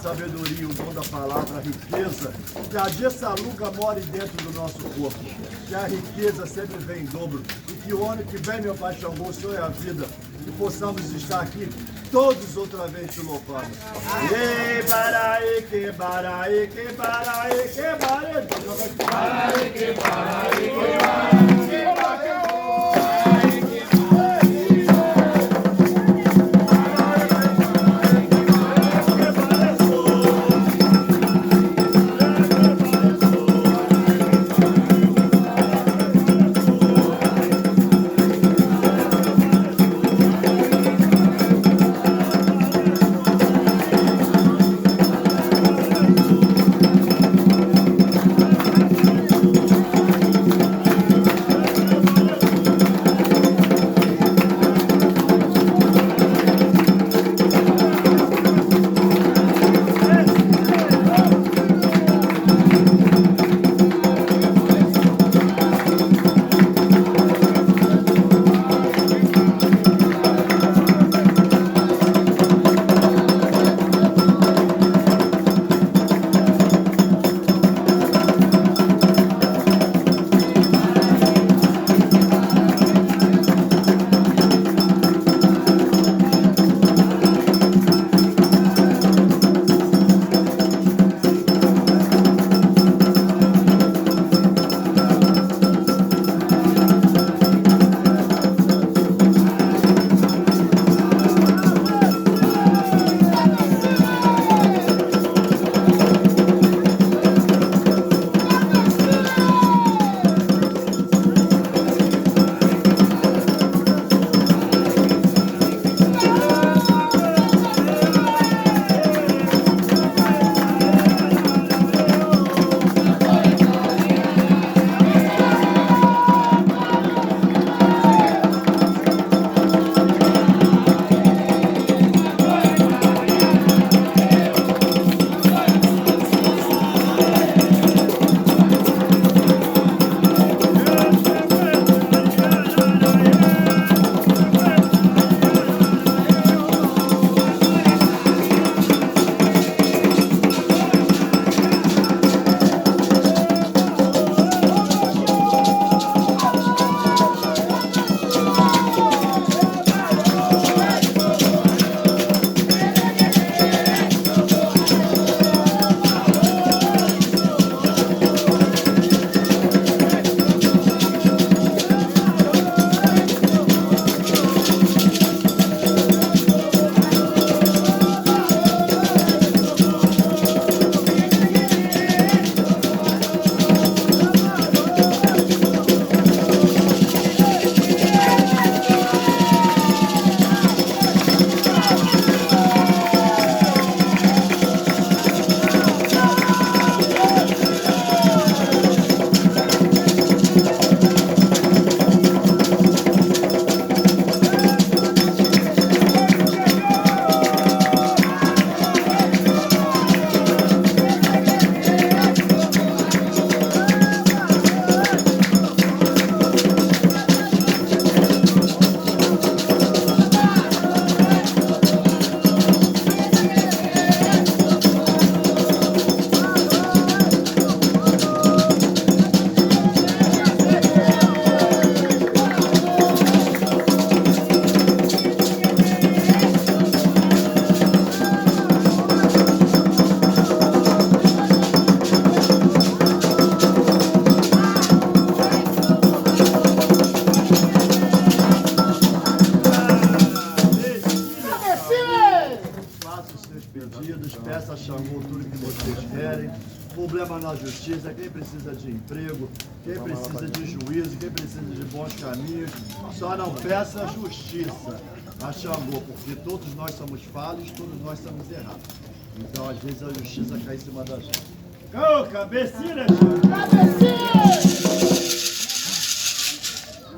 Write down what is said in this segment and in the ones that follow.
Sabedoria, o dom da palavra, a riqueza, que a Jessaluca more dentro do nosso corpo, que a riqueza sempre vem em dobro, e que o ano que vem, meu Pai Xangô, o Senhor é a vida, e possamos estar aqui todos outra vez te louvando. E baraí, que baraí, que baraí, que baraí, que baraí, que baraí, que baraí, que baraí. precisa de emprego, quem precisa de juízo, quem precisa de bons caminhos. Só não peça justiça a Xangô, porque todos nós somos falhos, todos nós somos errados. Então, às vezes, a justiça cai em cima da gente. Ô, cabecinha, Xangô! Cabecinha!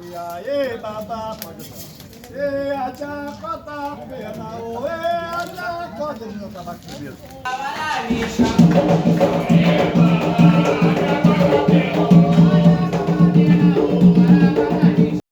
E aí, babá, pode ir. E a jacota pena, o e a jacota, ele não estava aqui mesmo.